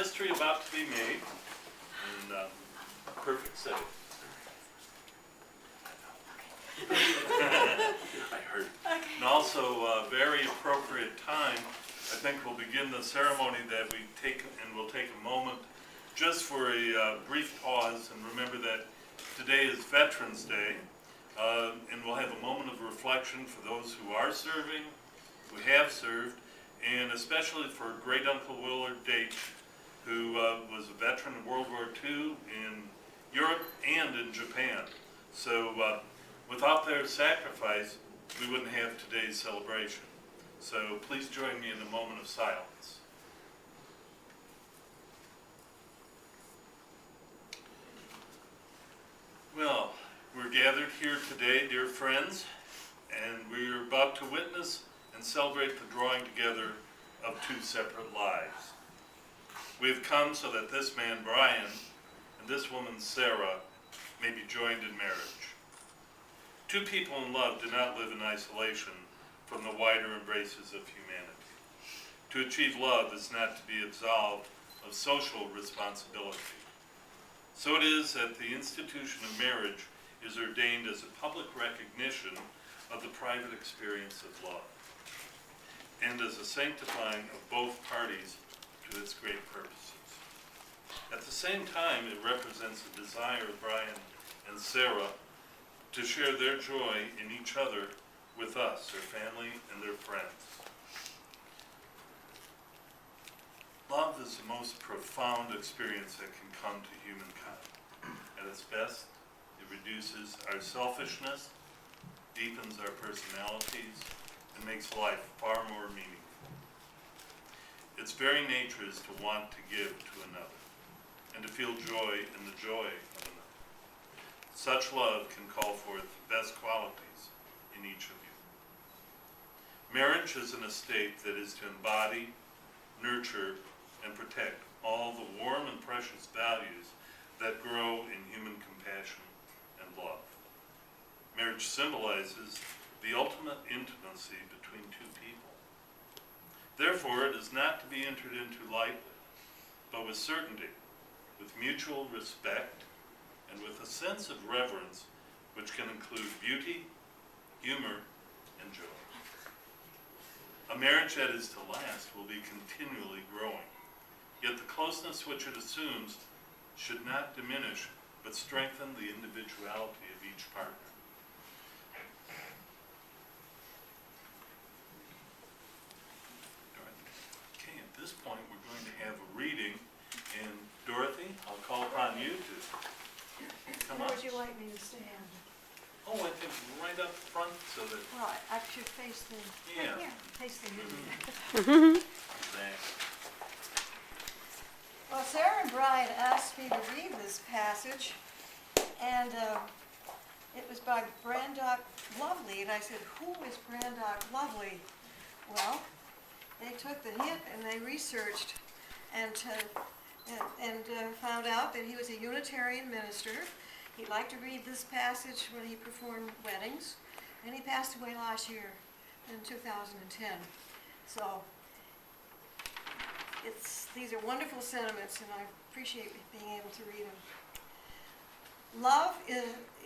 history about to be made, and perfect setting. I heard. Okay. And also, very appropriate time. I think we'll begin the ceremony that we take, and we'll take a moment just for a brief pause, and remember that today is Veterans Day, and we'll have a moment of reflection for those who are serving, who have served, and especially for Great Uncle Willard Date, who was a veteran of World War II in Europe and in Japan. So without their sacrifice, we wouldn't have today's celebration. So please join me in a moment of silence. Well, we're gathered here today, dear friends, and we're about to witness and celebrate the drawing together of two separate lives. We have come so that this man, Brian, and this woman, Sarah, may be joined in marriage. Two people in love do not live in isolation from the wider embraces of humanity. To achieve love is not to be absolved of social responsibility. So it is that the institution of marriage is ordained as a public recognition of the private experience of love, and as a sanctifying of both parties to its great purposes. At the same time, it represents the desire of Brian and Sarah to share their joy in each other with us, their family, and their friends. Love is the most profound experience that can come to humankind. At its best, it reduces our selfishness, deepens our personalities, and makes life far more meaningful. Its very nature is to want to give to another, and to feel joy in the joy of another. Such love can call forth the best qualities in each of you. Marriage is an estate that is to embody, nurture, and protect all the warm and precious values that grow in human compassion and love. Marriage symbolizes the ultimate intimacy between two people. Therefore, it is not to be entered into lightly, but with certainty, with mutual respect, and with a sense of reverence which can include beauty, humor, and joy. A marriage that is to last will be continually growing, yet the closeness which it assumes should not diminish, but strengthen the individuality of each partner. Okay, at this point we're going to have a reading, and Dorothy, I'll call upon you to come Where up. would you like me to stand? Oh, I think right up front so that, Well, I should face the, yeah, here, face the music. exactly. Well, Sarah and Brian asked me to read this passage, and it was by Brandock Lovely, and I said, who is Brandock Lovely? Well, they took the hint and they researched and found out that he was a Unitarian minister. He liked to read this passage when he performed weddings, and he passed away last year in 2010. So these are wonderful sentiments, and I appreciate being able to read them. Love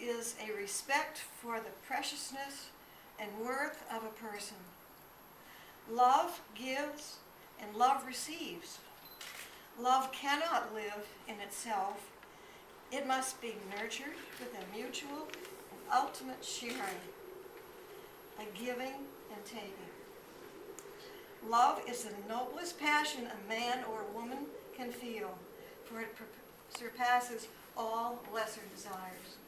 is a respect for the preciousness and worth of a person. Love gives and love receives. Love cannot live in itself. It must be nurtured with a mutual and ultimate sharing, a giving and taking. Love is the noblest passion a man or woman can feel, for it surpasses all lesser desires.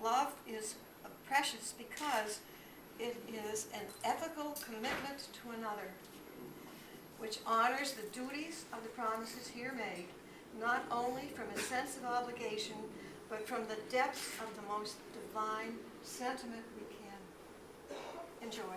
Love is precious because it is an ethical commitment to another, which honors the duties of the promises here made, not only from a sense of obligation, but from the depths of the most divine sentiment we can enjoy.